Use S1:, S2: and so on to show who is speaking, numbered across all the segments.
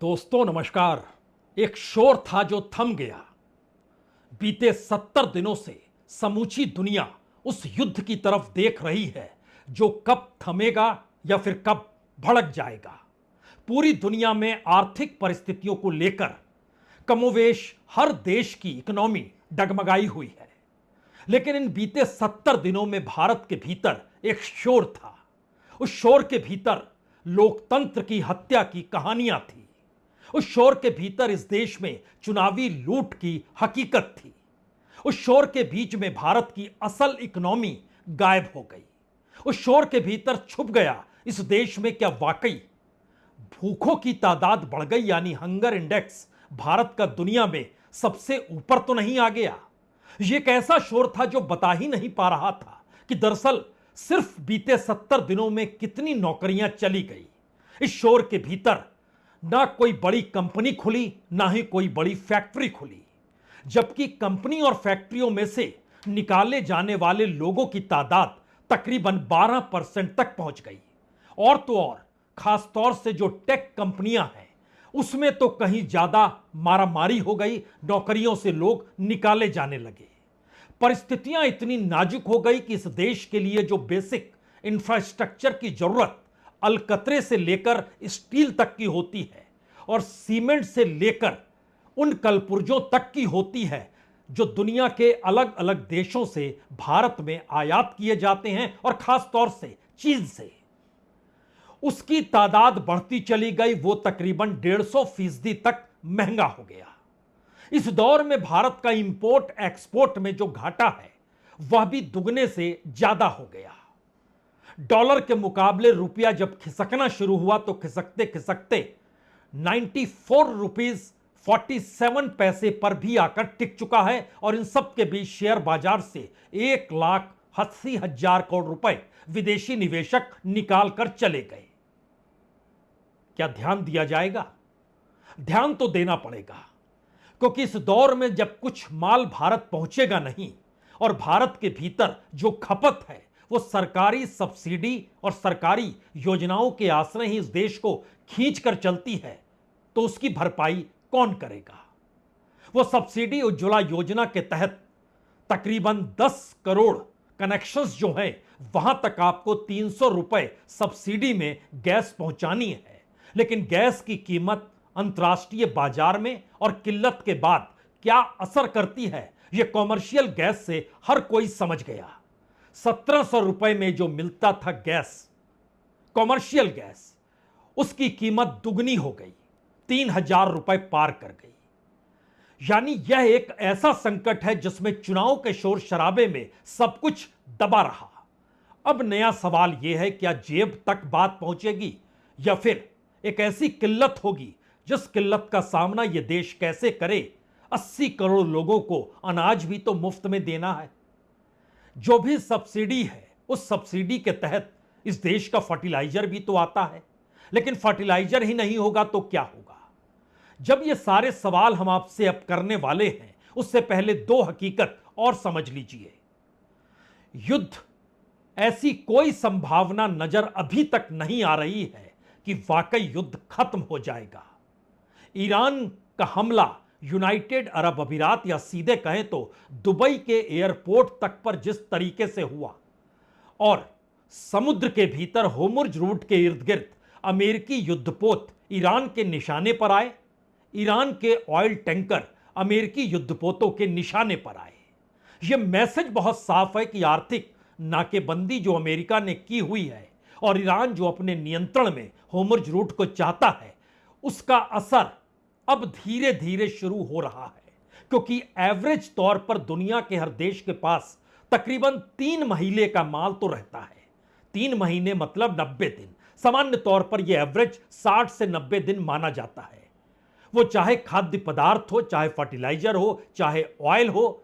S1: दोस्तों नमस्कार। एक शोर था जो थम गया। बीते 70 दिनों से समूची दुनिया उस युद्ध की तरफ देख रही है जो कब थमेगा या फिर कब भड़क जाएगा। पूरी दुनिया में आर्थिक परिस्थितियों को लेकर कमोवेश हर देश की इकोनॉमी डगमगाई हुई है, लेकिन इन बीते 70 दिनों में भारत के भीतर एक शोर था। उस शोर के भीतर लोकतंत्र की हत्या की कहानियां थी। उस शोर के भीतर इस देश में चुनावी लूट की हकीकत थी। उस शोर के बीच में भारत की असल इकोनॉमी गायब हो गई। उस शोर के भीतर छुप गया इस देश में क्या वाकई भूखों की तादाद बढ़ गई, यानी हंगर इंडेक्स भारत का दुनिया में सबसे ऊपर तो नहीं आ गया। यह एक ऐसा शोर था जो बता ही नहीं पा रहा था कि दरअसल सिर्फ बीते 70 दिनों में कितनी नौकरियां चली गई। इस शोर के भीतर ना कोई बड़ी कंपनी खुली, ना ही कोई बड़ी फैक्ट्री खुली, जबकि कंपनी और फैक्ट्रियों में से निकाले जाने वाले लोगों की तादाद तकरीबन 12% तक पहुंच गई। और तो और खासतौर से जो टेक कंपनियां हैं उसमें तो कहीं ज्यादा मारामारी हो गई, नौकरियों से लोग निकाले जाने लगे। परिस्थितियां इतनी नाजुक हो गई कि इस देश के लिए जो बेसिक इंफ्रास्ट्रक्चर की जरूरत अलकतरे से लेकर स्टील तक की होती है और सीमेंट से लेकर उन कलपुर्जों तक की होती है जो दुनिया के अलग अलग देशों से भारत में आयात किए जाते हैं, और खास तौर से चीन से, उसकी तादाद बढ़ती चली गई। वो तकरीबन 150% तक महंगा हो गया। इस दौर में भारत का इंपोर्ट एक्सपोर्ट में जो घाटा है वह भी दुगने से ज्यादा हो गया। डॉलर के मुकाबले रुपया जब खिसकना शुरू हुआ तो खिसकते खिसकते 94 रुपीज 47 पैसे पर भी आकर टिक चुका है, और इन सब के बीच शेयर बाजार से 1,80,000 करोड़ रुपए विदेशी निवेशक निकाल कर चले गए। क्या ध्यान दिया जाएगा? ध्यान तो देना पड़ेगा, क्योंकि इस दौर में जब कुछ माल भारत पहुंचेगा नहीं और भारत के भीतर जो खपत है वो सरकारी सब्सिडी और सरकारी योजनाओं के आश्रय ही इस देश को खींच कर चलती है, तो उसकी भरपाई कौन करेगा? वो सब्सिडी उज्ज्वला योजना के तहत तकरीबन 10 करोड़ कनेक्शंस जो हैं वहां तक आपको 300 रुपए सब्सिडी में गैस पहुंचानी है, लेकिन गैस की कीमत अंतर्राष्ट्रीय बाजार में और किल्लत के बाद क्या असर करती है यह कॉमर्शियल गैस से हर कोई समझ गया। 1700 रुपए में जो मिलता था गैस, कॉमर्शियल गैस, उसकी कीमत दुगनी हो गई, 3000 रुपए पार कर गई। यानी यह एक ऐसा संकट है जिसमें चुनाव के शोर शराबे में सब कुछ दबा रहा। अब नया सवाल यह है, क्या जेब तक बात पहुंचेगी या फिर एक ऐसी किल्लत होगी जिस किल्लत का सामना यह देश कैसे करे? 80 करोड़ लोगों को अनाज भी तो मुफ्त में देना है। जो भी सब्सिडी है उस सब्सिडी के तहत इस देश का फर्टिलाइजर भी तो आता है, लेकिन फर्टिलाइजर ही नहीं होगा तो क्या होगा? जब ये सारे सवाल हम आपसे अब करने वाले हैं, उससे पहले दो हकीकत और समझ लीजिए। युद्ध ऐसी कोई संभावना नजर अभी तक नहीं आ रही है कि वाकई युद्ध खत्म हो जाएगा। ईरान का हमला यूनाइटेड अरब अमीरात या सीधे कहें तो दुबई के एयरपोर्ट तक पर जिस तरीके से हुआ, और समुद्र के भीतर होर्मुज रूट के इर्द गिर्द अमेरिकी युद्धपोत ईरान के निशाने पर आए, ईरान के ऑयल टैंकर अमेरिकी युद्धपोतों के निशाने पर आए। यह मैसेज बहुत साफ है कि आर्थिक नाकेबंदी जो अमेरिका ने की हुई है और ईरान जो अपने नियंत्रण में होर्मुज रूट को चाहता है, उसका असर अब धीरे धीरे शुरू हो रहा है, क्योंकि एवरेज तौर पर दुनिया के हर देश के पास तकरीबन 3 महीने का माल तो रहता है। 3 महीने मतलब 90 दिन। सामान्य तौर पर यह एवरेज 60 से 90 दिन माना जाता है। वो चाहे खाद्य पदार्थ हो, चाहे फर्टिलाइजर हो, चाहे ऑयल हो,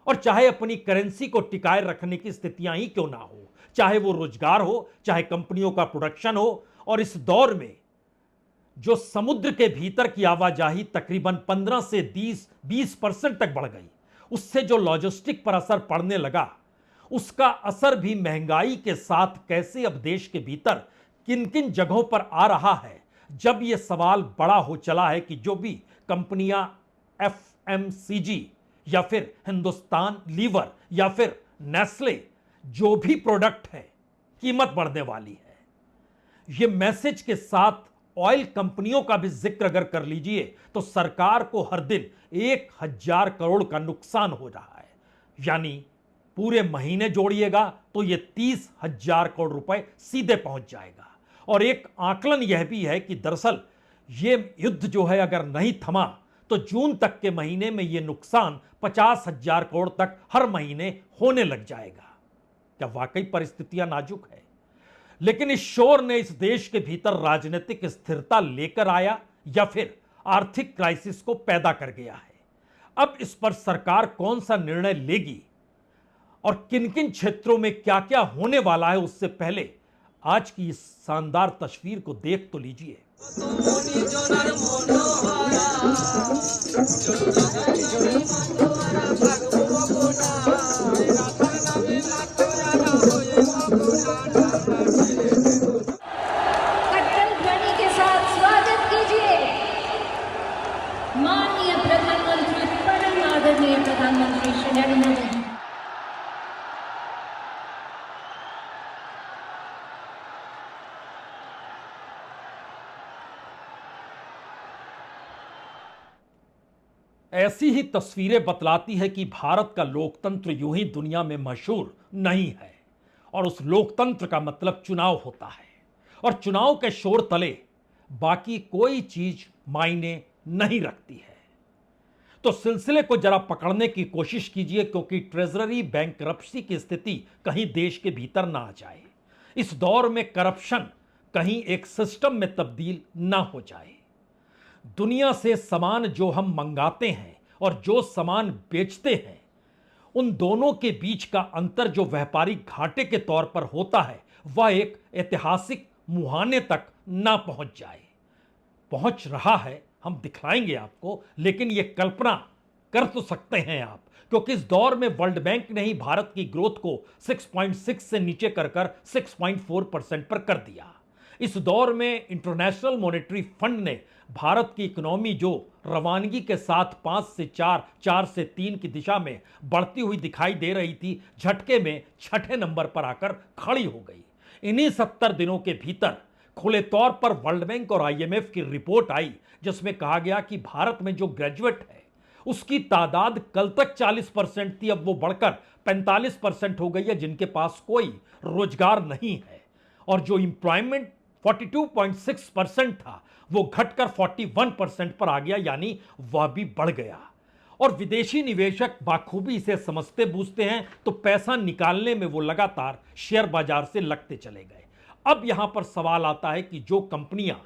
S1: और चाहे अपनी करेंसी को टिकाए रखने की स्थितियां ही क्यों ना हो, चाहे वो रोजगार हो, चाहे कंपनियों का प्रोडक्शन हो। और इस दौर में जो समुद्र के भीतर की आवाजाही तकरीबन 15 से 20% तक बढ़ गई, उससे जो लॉजिस्टिक पर असर पड़ने लगा, उसका असर भी महंगाई के साथ कैसे अब देश के भीतर किन किन जगहों पर आ रहा है, जब यह सवाल बड़ा हो चला है कि जो भी कंपनियां एफएमसीजी या फिर हिंदुस्तान लीवर या फिर नेस्ले जो भी प्रोडक्ट है कीमत बढ़ने वाली है, यह मैसेज के साथ ऑयल कंपनियों का भी जिक्र अगर कर लीजिए तो सरकार को हर दिन 1,000 करोड़ का नुकसान हो रहा है। यानी पूरे महीने जोड़िएगा तो यह 30,000 करोड़ रुपए सीधे पहुंच जाएगा। और एक आकलन यह भी है कि दरअसल यह युद्ध जो है अगर नहीं थमा तो जून तक के महीने में यह नुकसान 50,000 करोड़ तक हर महीने होने लग जाएगा। क्या वाकई परिस्थितियां नाजुक है? लेकिन इस शोर ने इस देश के भीतर राजनीतिक स्थिरता लेकर आया या फिर आर्थिक क्राइसिस को पैदा कर गया है? अब इस पर सरकार कौन सा निर्णय लेगी और किन किन क्षेत्रों में क्या क्या होने वाला है, उससे पहले आज की इस शानदार तस्वीर को देख तो लीजिए।
S2: कट्टल ध्वनि के साथ स्वागत कीजिए माननीय प्रधानमंत्री, परम आदरणीय प्रधानमंत्री श्री नरेंद्र मोदी।
S1: ऐसी ही तस्वीरें बतलाती है कि भारत का लोकतंत्र यूं ही दुनिया में मशहूर नहीं है और उस लोकतंत्र का मतलब चुनाव होता है और चुनाव के शोर तले बाकी कोई चीज मायने नहीं रखती है। तो सिलसिले को जरा पकड़ने की कोशिश कीजिए, क्योंकि ट्रेजरी बैंकरप्सी की स्थिति कहीं देश के भीतर ना आ जाए। इस दौर में करप्शन कहीं एक सिस्टम में तब्दील ना हो जाए। दुनिया से सामान जो हम मंगाते हैं और जो सामान बेचते हैं, उन दोनों के बीच का अंतर जो व्यापारिक घाटे के तौर पर होता है, वह एक ऐतिहासिक मुहाने तक ना पहुंच जाए। पहुंच रहा है, हम दिखलाएंगे आपको, लेकिन यह कल्पना कर तो सकते हैं आप, क्योंकि इस दौर में वर्ल्ड बैंक ने ही भारत की ग्रोथ को 6.6 से नीचे कर 6.4% पर कर दिया। इस दौर में इंटरनेशनल मॉनेटरी फंड ने भारत की इकोनॉमी जो रवानगी के साथ 5 से 4, 4 से 3 की दिशा में बढ़ती हुई दिखाई दे रही थी, झटके में 6ठे नंबर पर आकर खड़ी हो गई। इन्हीं 70 दिनों के भीतर खुले तौर पर वर्ल्ड बैंक और आईएमएफ की रिपोर्ट आई, जिसमें कहा गया कि भारत में जो ग्रेजुएट है उसकी तादाद कल तक 40% थी, अब वो बढ़कर 45% हो गई है जिनके पास कोई रोजगार नहीं है। और जो एम्प्लॉयमेंट 42.6% था वो घटकर 41% पर आ गया, यानी वह भी बढ़ गया। और विदेशी निवेशक बाखूबी इसे समझते बूझते हैं, तो पैसा निकालने में वो लगातार शेयर बाजार से लगते चले गए। अब यहां पर सवाल आता है कि जो कंपनियां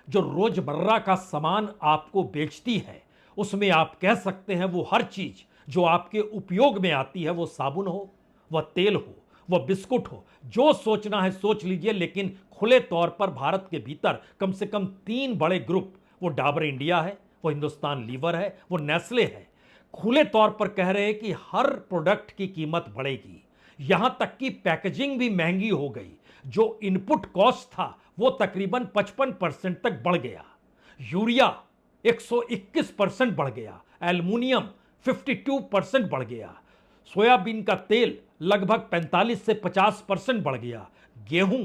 S1: जो रोजमर्रा का सामान आपको बेचती है, उसमें आप कह सकते हैं वो हर चीज जो आपके उपयोग में आती है, वो साबुन हो, वह तेल हो, वह बिस्कुट हो, जो सोचना है सोच लीजिए। लेकिन खुले तौर पर भारत के भीतर कम से कम 3 बड़े ग्रुप, वो डाबर इंडिया है, वो हिंदुस्तान लीवर है, वो नेस्ले है, खुले तौर पर कह रहे हैं कि हर प्रोडक्ट की कीमत बढ़ेगी। यहां तक कि पैकेजिंग भी महंगी हो गई। जो इनपुट कॉस्ट था वो तकरीबन 55% तक बढ़ गया। यूरिया 121% बढ़ गया, एल्युमिनियम 52% बढ़ गया, सोयाबीन का तेल लगभग 45 से 50% बढ़ गया, गेहूं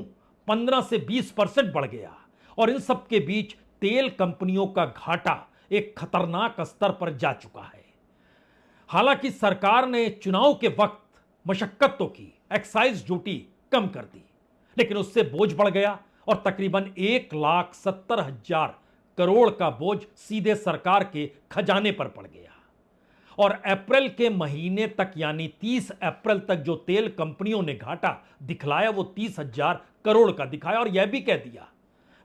S1: 15 से 20% बढ़ गया। और इन सब के बीच तेल कंपनियों का घाटा एक खतरनाक स्तर पर जा चुका है। हालांकि सरकार ने चुनाव के वक्त मशक्कत तो की, एक्साइज ड्यूटी कम कर दी, लेकिन उससे बोझ बढ़ गया और तकरीबन 1,70,000 करोड़ का बोझ सीधे सरकार के खजाने पर पड़ गया। और अप्रैल के महीने तक, यानी 30 अप्रैल तक जो तेल कंपनियों ने घाटा दिखलाया वो 30,000 करोड़ का दिखाया और यह भी कह दिया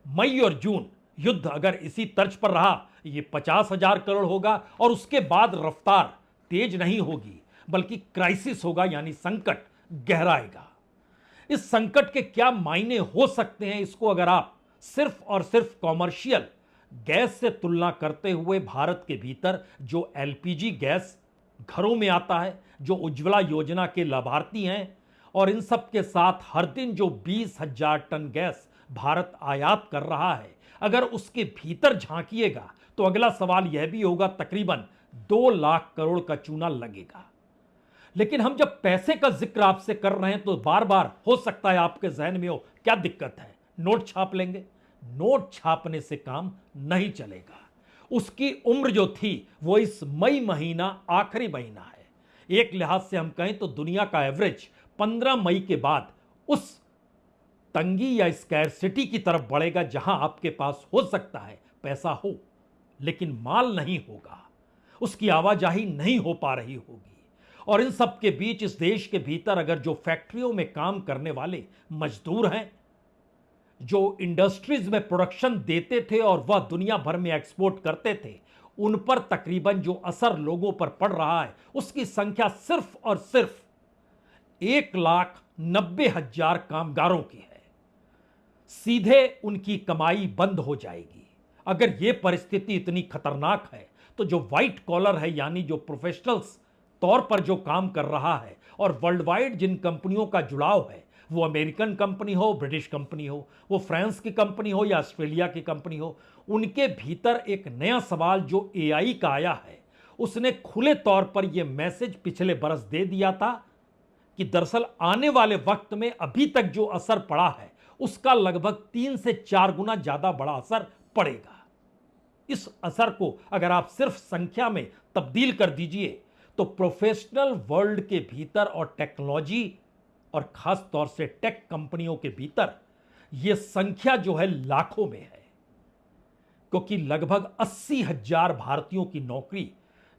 S1: मई और जून युद्ध अगर इसी तर्ज पर रहा ये 50,000 करोड़ होगा और उसके बाद रफ्तार तेज नहीं होगी बल्कि क्राइसिस होगा, यानी संकट गहराएगा। इस संकट के क्या मायने हो सकते हैं, इसको अगर आप सिर्फ और सिर्फ कॉमर्शियल गैस से तुलना करते हुए भारत के भीतर जो एलपीजी गैस घरों में आता है, जो उज्ज्वला योजना के लाभार्थी हैं और इन सब के साथ हर दिन जो 20,000 टन गैस भारत आयात कर रहा है, अगर उसके भीतर झांकिएगा तो अगला सवाल यह भी होगा तकरीबन 2 लाख करोड़ का चूना लगेगा। लेकिन हम जब पैसे का जिक्र आपसे कर रहे हैं तो बार बार हो सकता है आपके जहन में हो क्या दिक्कत है, नोट छाप लेंगे। नोट छापने से काम नहीं चलेगा। उसकी उम्र जो थी वो इस मई महीना आखिरी महीना है। एक लिहाज से हम कहें तो दुनिया का एवरेज 15 मई के बाद उस तंगी या स्कैरसिटी की तरफ बढ़ेगा जहां आपके पास हो सकता है पैसा हो लेकिन माल नहीं होगा, उसकी आवाजाही नहीं हो पा रही होगी। और इन सब के बीच इस देश के भीतर अगर जो फैक्ट्रियों में काम करने वाले मजदूर हैं, जो इंडस्ट्रीज में प्रोडक्शन देते थे और वह दुनिया भर में एक्सपोर्ट करते थे, उन पर तकरीबन जो असर लोगों पर पड़ रहा है उसकी संख्या सिर्फ और सिर्फ 1,90,000 कामगारों की है। सीधे उनकी कमाई बंद हो जाएगी। अगर यह परिस्थिति इतनी खतरनाक है तो जो व्हाइट कॉलर है यानी जो प्रोफेशनल्स तौर पर जो काम कर रहा है और वर्ल्ड वाइड जिन कंपनियों का जुड़ाव है, वो अमेरिकन कंपनी हो, ब्रिटिश कंपनी हो, वो फ्रांस की कंपनी हो या ऑस्ट्रेलिया की कंपनी हो, उनके भीतर एक नया सवाल जो एआई का आया है, उसने खुले तौर पर यह मैसेज पिछले बरस दे दिया था कि दरअसल आने वाले वक्त में अभी तक जो असर पड़ा है उसका लगभग 3 से 4 गुना ज्यादा बड़ा असर पड़ेगा। इस असर को अगर आप सिर्फ संख्या में तब्दील कर दीजिए तो प्रोफेशनल वर्ल्ड के भीतर और टेक्नोलॉजी और खास तौर से टेक कंपनियों के भीतर यह संख्या जो है लाखों में है, क्योंकि लगभग 80,000 भारतीयों की नौकरी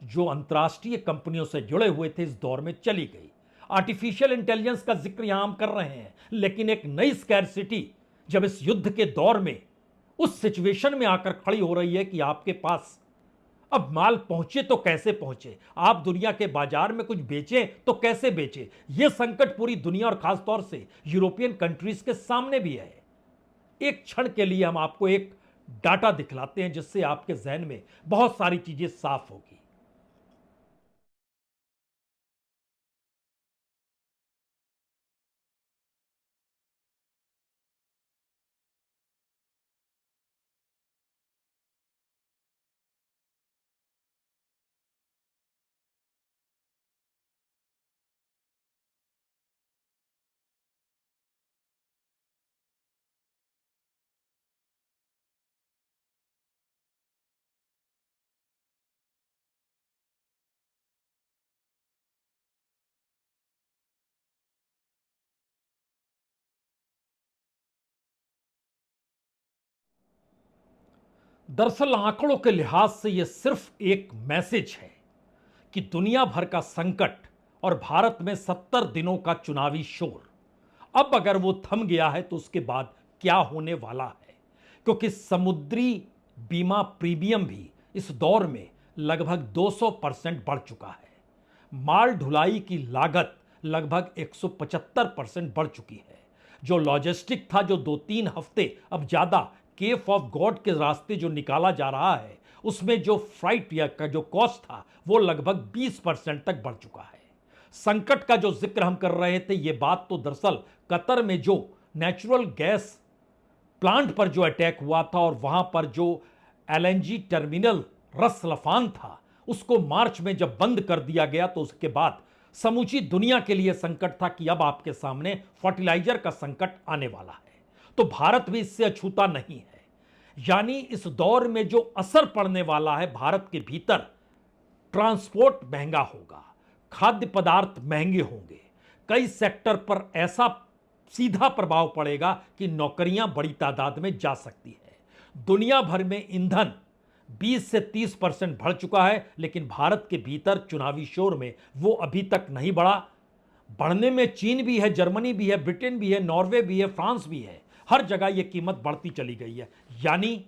S1: जो अंतर्राष्ट्रीय कंपनियों से जुड़े हुए थे इस दौर में चली गई। आर्टिफिशियल इंटेलिजेंस का जिक्र यहां हम कर रहे हैं, लेकिन एक नई स्कैरसिटी जब इस युद्ध के दौर में उस सिचुएशन में आकर खड़ी हो रही है कि आपके पास अब माल पहुंचे तो कैसे पहुंचे, आप दुनिया के बाजार में कुछ बेचें तो कैसे बेचें, यह संकट पूरी दुनिया और खास तौर से यूरोपियन कंट्रीज के सामने भी है। एक क्षण के लिए हम आपको एक डाटा दिखलाते हैं जिससे आपके जहन में बहुत सारी चीजें साफ होगी। दरअसल आंकड़ों के लिहाज से यह सिर्फ एक मैसेज है कि दुनिया भर का संकट और भारत में 70 दिनों का चुनावी शोर अब अगर वो थम गया है तो उसके बाद क्या होने वाला है, क्योंकि समुद्री बीमा प्रीमियम भी इस दौर में लगभग 200% बढ़ चुका है। माल ढुलाई की लागत लगभग 175% बढ़ चुकी है। जो लॉजिस्टिक था जो 2-3 हफ्ते अब ज्यादा केप ऑफ गॉड के रास्ते जो निकाला जा रहा है उसमें जो फ्राइट या का जो कॉस्ट था वो लगभग 20% तक बढ़ चुका है। संकट का जो जिक्र हम कर रहे थे ये बात तो दरअसल कतर में जो नेचुरल गैस प्लांट पर जो अटैक हुआ था और वहां पर जो एलएनजी टर्मिनल रस लफान था उसको मार्च में जब बंद कर दिया गया तो उसके बाद समूची दुनिया के लिए संकट था कि अब आपके सामने फर्टिलाइजर का संकट आने वाला है। तो भारत भी इससे अछूता नहीं है। यानी इस दौर में जो असर पड़ने वाला है भारत के भीतर, ट्रांसपोर्ट महंगा होगा, खाद्य पदार्थ महंगे होंगे, कई सेक्टर पर ऐसा सीधा प्रभाव पड़ेगा कि नौकरियां बड़ी तादाद में जा सकती है। दुनिया भर में ईंधन 20 से 30% बढ़ चुका है, लेकिन भारत के भीतर चुनावी शोर में वो अभी तक नहीं बढ़ा। बढ़ने में चीन भी है, जर्मनी भी है, ब्रिटेन भी है, नॉर्वे भी है, फ्रांस भी है। हर जगह यह कीमत बढ़ती चली गई है। यानी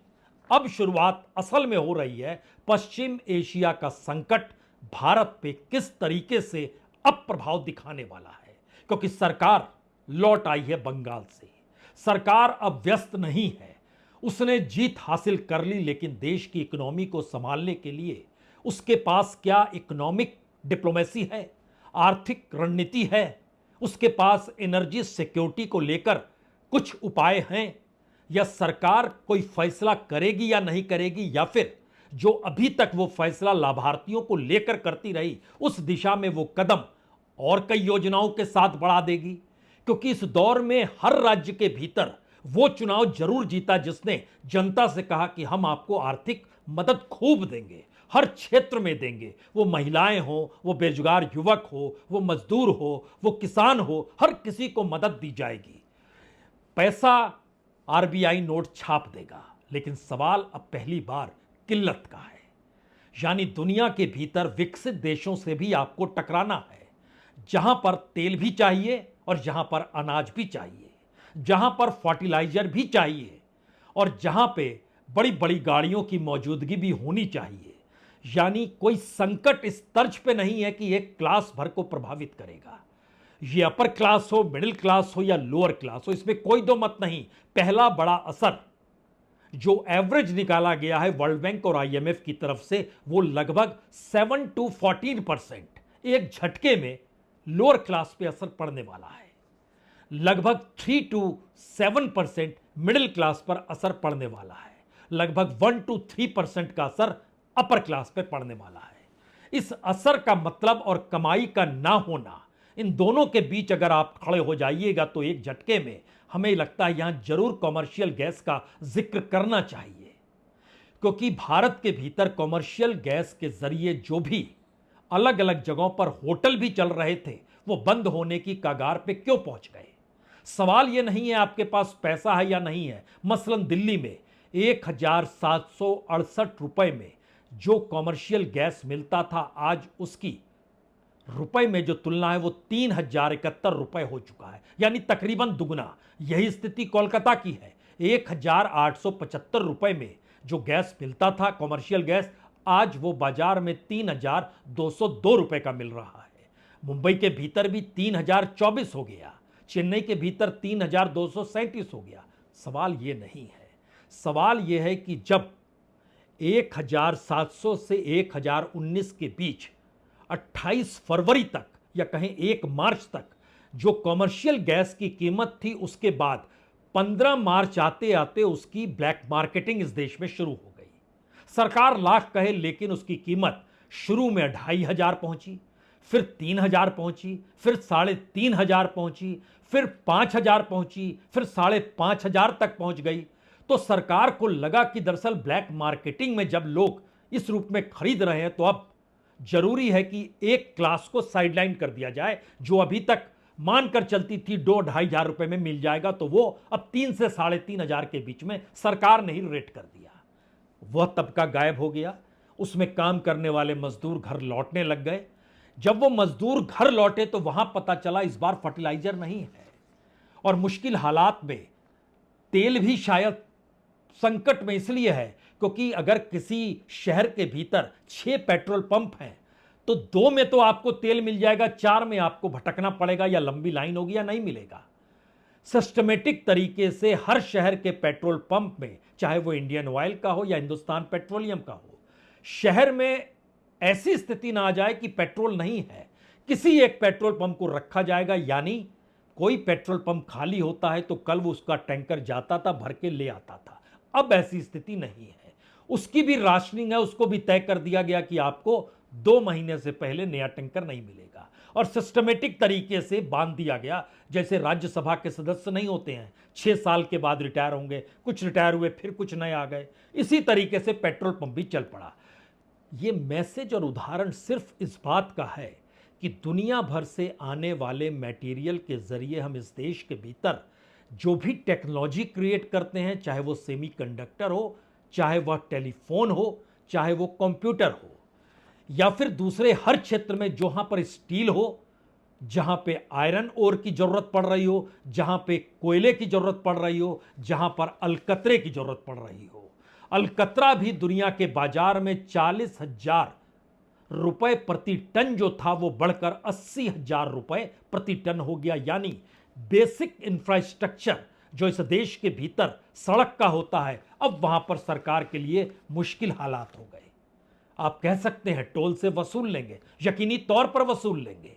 S1: अब शुरुआत असल में हो रही है पश्चिम एशिया का संकट भारत पे किस तरीके से अब प्रभाव दिखाने वाला है, क्योंकि सरकार लौट आई है बंगाल से। सरकार अब व्यस्त नहीं है, उसने जीत हासिल कर ली, लेकिन देश की इकोनॉमी को संभालने के लिए उसके पास क्या इकोनॉमिक डिप्लोमेसी है, आर्थिक रणनीति है, उसके पास एनर्जी सिक्योरिटी को लेकर कुछ उपाय हैं। या सरकार कोई फैसला करेगी या नहीं करेगी, या फिर जो अभी तक वो फैसला लाभार्थियों को लेकर करती रही उस दिशा में वो कदम और कई योजनाओं के साथ बढ़ा देगी। क्योंकि इस दौर में हर राज्य के भीतर वो चुनाव जरूर जीता जिसने जनता से कहा कि हम आपको आर्थिक मदद खूब देंगे, हर क्षेत्र में देंगे। वो महिलाएं हो, वो बेरोजगार युवक हो, वो मजदूर हो, वो किसान हो, हर किसी को मदद दी जाएगी। पैसा आरबीआई नोट छाप देगा, लेकिन सवाल अब पहली बार किल्लत का है। यानी दुनिया के भीतर विकसित देशों से भी आपको टकराना है, जहां पर तेल भी चाहिए और जहां पर अनाज भी चाहिए, जहां पर फर्टिलाइजर भी चाहिए और जहां पे बड़ी बड़ी गाड़ियों की मौजूदगी भी होनी चाहिए। यानी कोई संकट इस तर्ज पे नहीं है कि एक क्लास भर को प्रभावित करेगा। ये अपर क्लास हो, मिडिल क्लास हो या लोअर क्लास हो, इसमें कोई दो मत नहीं। पहला बड़ा असर जो एवरेज निकाला गया है वर्ल्ड बैंक और आईएमएफ की तरफ से, वो लगभग 7 to 14% एक झटके में लोअर क्लास पे असर पड़ने वाला है। लगभग 3 to 7% मिडिल क्लास पर असर पड़ने वाला है। लगभग 1 to 3% का असर अपर क्लास पे पड़ने वाला है। इस असर का मतलब और कमाई का ना होना, इन दोनों के बीच अगर आप खड़े हो जाइएगा तो एक झटके में हमें लगता है यहां जरूर कॉमर्शियल गैस का जिक्र करना चाहिए। क्योंकि भारत के भीतर कॉमर्शियल गैस के जरिए जो भी अलग अलग जगहों पर होटल भी चल रहे थे, वो बंद होने की कगार पे क्यों पहुंच गए। सवाल यह नहीं है आपके पास पैसा है या नहीं है। मसलन दिल्ली में 1768 रुपए में जो कॉमर्शियल गैस मिलता था, आज उसकी रुपए में जो तुलना है वो 3071 रुपए हो चुका है, यानी तकरीबन दुगना। यही स्थिति कोलकाता की है। 1875 रुपए में जो गैस मिलता था कॉमर्शियल गैस, आज वो बाजार में 3202 रुपए का मिल रहा है। मुंबई के भीतर भी 3024 हो गया, चेन्नई के भीतर 3237 हो गया। सवाल ये नहीं है। सवाल यह है कि जब 1700 से 1019 के बीच 28 फरवरी तक या कहें 1 मार्च तक जो कॉमर्शियल गैस की कीमत थी, उसके बाद 15 मार्च आते आते उसकी ब्लैक मार्केटिंग इस देश में शुरू हो गई। सरकार लाख कहे, लेकिन उसकी कीमत शुरू में 2500 पहुंची, फिर 3000 पहुंची, फिर 3500 पहुंची, फिर 5000 पहुंची, फिर 5500 तक पहुंच गई। तो सरकार को लगा कि दरअसल ब्लैक मार्केटिंग में जब लोग इस रूप में खरीद रहे हैं तो अब जरूरी है कि एक क्लास को साइडलाइन कर दिया जाए। जो अभी तक मानकर चलती थी 2-2.5 रुपए में मिल जाएगा, तो वो अब 3 से 3500 के बीच में सरकार ने ही रेट कर दिया। वह तबका गायब हो गया। उसमें काम करने वाले मजदूर घर लौटने लग गए। जब वो मजदूर घर लौटे तो वहां पता चला इस बार फर्टिलाइजर नहीं है, और मुश्किल हालात में तेल भी शायद संकट में इसलिए है क्योंकि अगर किसी शहर के भीतर 6 पेट्रोल पंप हैं तो 2 में तो आपको तेल मिल जाएगा, 4 में आपको भटकना पड़ेगा, या लंबी लाइन होगी या नहीं मिलेगा। सिस्टमेटिक तरीके से हर शहर के पेट्रोल पंप में, चाहे वो इंडियन ऑयल का हो या हिंदुस्तान पेट्रोलियम का हो, शहर में ऐसी स्थिति ना आ जाए कि पेट्रोल नहीं है, किसी एक पेट्रोल पंप को रखा जाएगा। यानी कोई पेट्रोल पंप खाली होता है तो कल वो उसका टैंकर जाता था, भर के ले आता था। अब ऐसी स्थिति नहीं है। उसकी भी राशनिंग है, उसको भी तय कर दिया गया कि आपको 2 महीने से पहले नया टैंकर नहीं मिलेगा, और सिस्टमेटिक तरीके से बांध दिया गया। जैसे राज्यसभा के सदस्य नहीं होते हैं, 6 साल के बाद रिटायर होंगे, कुछ रिटायर हुए, फिर कुछ नए आ गए, इसी तरीके से पेट्रोल पंप भी चल पड़ा। ये मैसेज और उदाहरण सिर्फ इस बात का है कि दुनिया भर से आने वाले मटेरियल के जरिए हम इस देश के भीतर जो भी टेक्नोलॉजी क्रिएट करते हैं, चाहे वो सेमीकंडक्टर हो, चाहे वह टेलीफोन हो, चाहे वो कंप्यूटर हो, या फिर दूसरे हर क्षेत्र में जहां पर स्टील हो, जहां पे आयरन ओर की जरूरत पड़ रही हो, जहां पे कोयले की जरूरत पड़ रही हो, जहां पर अलकतरे की जरूरत पड़ रही हो। अलकतरा भी दुनिया के बाजार में 40,000 रुपए प्रति टन जो था वो बढ़कर 80,000 रुपए प्रति टन हो गया। यानी बेसिक इंफ्रास्ट्रक्चर जो इस देश के भीतर सड़क का होता है, अब वहां पर सरकार के लिए मुश्किल हालात हो गए। आप कह सकते हैं टोल से वसूल लेंगे, यकीनी तौर पर वसूल लेंगे,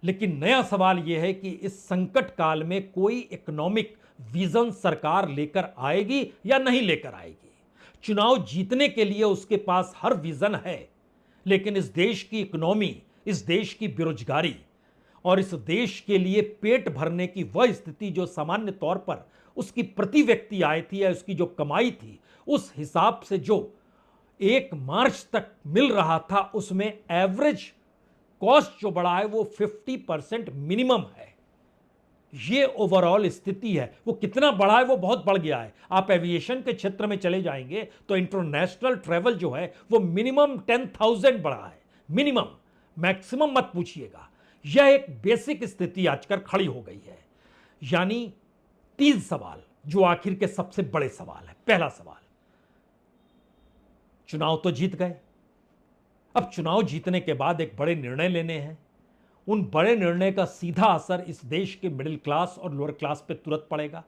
S1: लेकिन नया सवाल यह है कि इस संकट काल में कोई इकोनॉमिक विजन सरकार लेकर आएगी या नहीं लेकर आएगी। चुनाव जीतने के लिए उसके पास हर विजन है, लेकिन इस देश की इकोनॉमी, इस देश की बेरोजगारी और इस देश के लिए पेट भरने की वह स्थिति जो सामान्य तौर पर उसकी प्रति व्यक्ति आय थी या उसकी जो कमाई थी, उस हिसाब से जो 1 मार्च तक मिल रहा था, उसमें एवरेज कॉस्ट जो बढ़ा है वो 50% मिनिमम है। ये ओवरऑल स्थिति है। वो कितना बढ़ा है, वो बहुत बढ़ गया है। आप एविएशन के क्षेत्र में चले जाएंगे तो इंटरनेशनल ट्रेवल जो है वो मिनिमम 10,000 बढ़ा है, मिनिमम, मैक्सिमम मत पूछिएगा। यह एक बेसिक स्थिति आजकल खड़ी हो गई है। यानी 3 सवाल जो आखिर के सबसे बड़े सवाल है। पहला सवाल, चुनाव तो जीत गए, अब चुनाव जीतने के बाद एक बड़े निर्णय लेने हैं। उन बड़े निर्णय का सीधा असर इस देश के मिडिल क्लास और लोअर क्लास पे तुरंत पड़ेगा।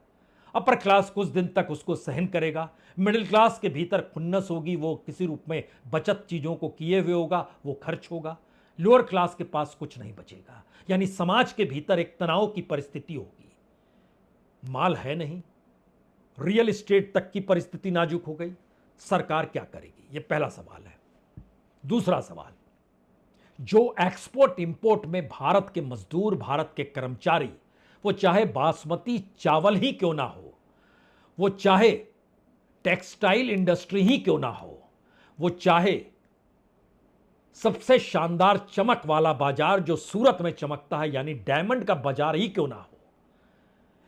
S1: अपर क्लास कुछ दिन तक उसको सहन करेगा, मिडिल क्लास के भीतर खुन्नस होगी, वो किसी रूप में बचत चीजों को किए हुए होगा, वो खर्च होगा। लोअर क्लास के पास कुछ नहीं बचेगा, यानी समाज के भीतर एक तनाव की परिस्थिति होगी। माल है नहीं, रियल एस्टेट तक की परिस्थिति नाजुक हो गई, सरकार क्या करेगी? यह पहला सवाल है। दूसरा सवाल, जो एक्सपोर्ट इंपोर्ट में भारत के मजदूर, भारत के कर्मचारी, वो चाहे बासमती चावल ही क्यों ना हो, वो चाहे टेक्सटाइल इंडस्ट्री ही क्यों ना हो, वो चाहे सबसे शानदार चमक वाला बाजार जो सूरत में चमकता है यानी डायमंड का बाजार ही क्यों ना हो,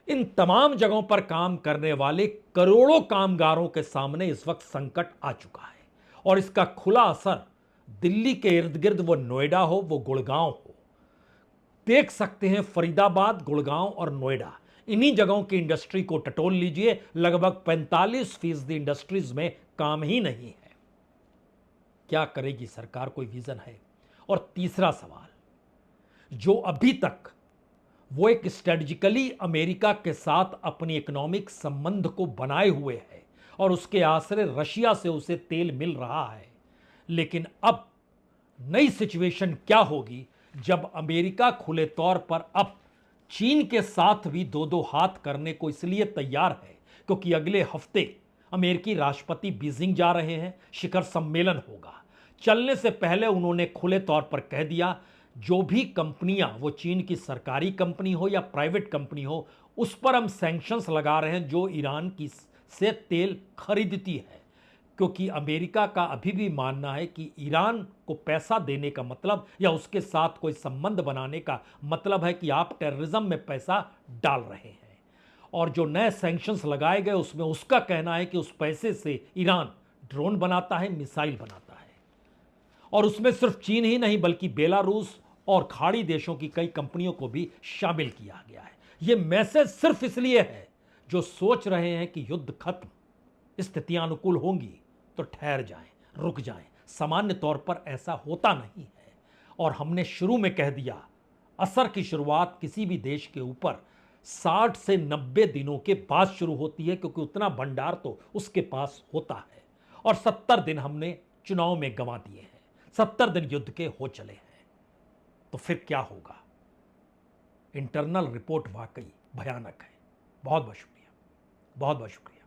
S1: इन तमाम जगहों पर काम करने वाले करोड़ों कामगारों के सामने इस वक्त संकट आ चुका है। और इसका खुला असर दिल्ली के इर्द गिर्द, वो नोएडा हो, वो गुड़गांव हो, देख सकते हैं। फरीदाबाद, गुड़गांव और नोएडा, इन्हीं जगहों की इंडस्ट्री को टटोल लीजिए, लगभग 45% इंडस्ट्रीज में काम ही नहीं है। क्या करेगी सरकार? कोई विजन है? और तीसरा सवाल, जो अभी तक वो एक स्ट्रेटजिकली अमेरिका के साथ अपनी इकोनॉमिक संबंध को बनाए हुए है और उसके आश्रय रशिया से उसे तेल मिल रहा है, लेकिन अब नई सिचुएशन क्या होगी जब अमेरिका खुले तौर पर अब चीन के साथ भी दो दो हाथ करने को इसलिए तैयार है क्योंकि अगले हफ्ते अमेरिकी राष्ट्रपति बीजिंग जा रहे हैं, शिखर सम्मेलन होगा। चलने से पहले उन्होंने खुले तौर पर कह दिया, जो भी कंपनियां, वो चीन की सरकारी कंपनी हो या प्राइवेट कंपनी हो, उस पर हम सैंक्शंस लगा रहे हैं जो ईरान की से तेल खरीदती है, क्योंकि अमेरिका का अभी भी मानना है कि ईरान को पैसा देने का मतलब या उसके साथ कोई संबंध बनाने का मतलब है कि आप टेररिज्म में पैसा डाल रहे हैं। और जो नए सैंक्शंस लगाए गए उसमें उसका कहना है कि उस पैसे से ईरान ड्रोन बनाता है, मिसाइल बनाता है। और उसमें सिर्फ चीन ही नहीं बल्कि बेलारूस और खाड़ी देशों की कई कंपनियों को भी शामिल किया गया है। यह मैसेज सिर्फ इसलिए है जो सोच रहे हैं कि युद्ध खत्म, स्थितियां अनुकूल होंगी तो ठहर जाएं, रुक जाएं। सामान्य तौर पर ऐसा होता नहीं है। और हमने शुरू में कह दिया, असर की शुरुआत किसी भी देश के ऊपर 60 से 90 दिनों के बाद शुरू होती है, क्योंकि उतना भंडार तो उसके पास होता है। और 70 दिन हमने चुनाव में गंवा दिए हैं, 70 दिन युद्ध के हो चले हैं। तो फिर क्या होगा? इंटरनल रिपोर्ट वाकई भयानक है। बहुत बहुत शुक्रिया, बहुत बहुत शुक्रिया।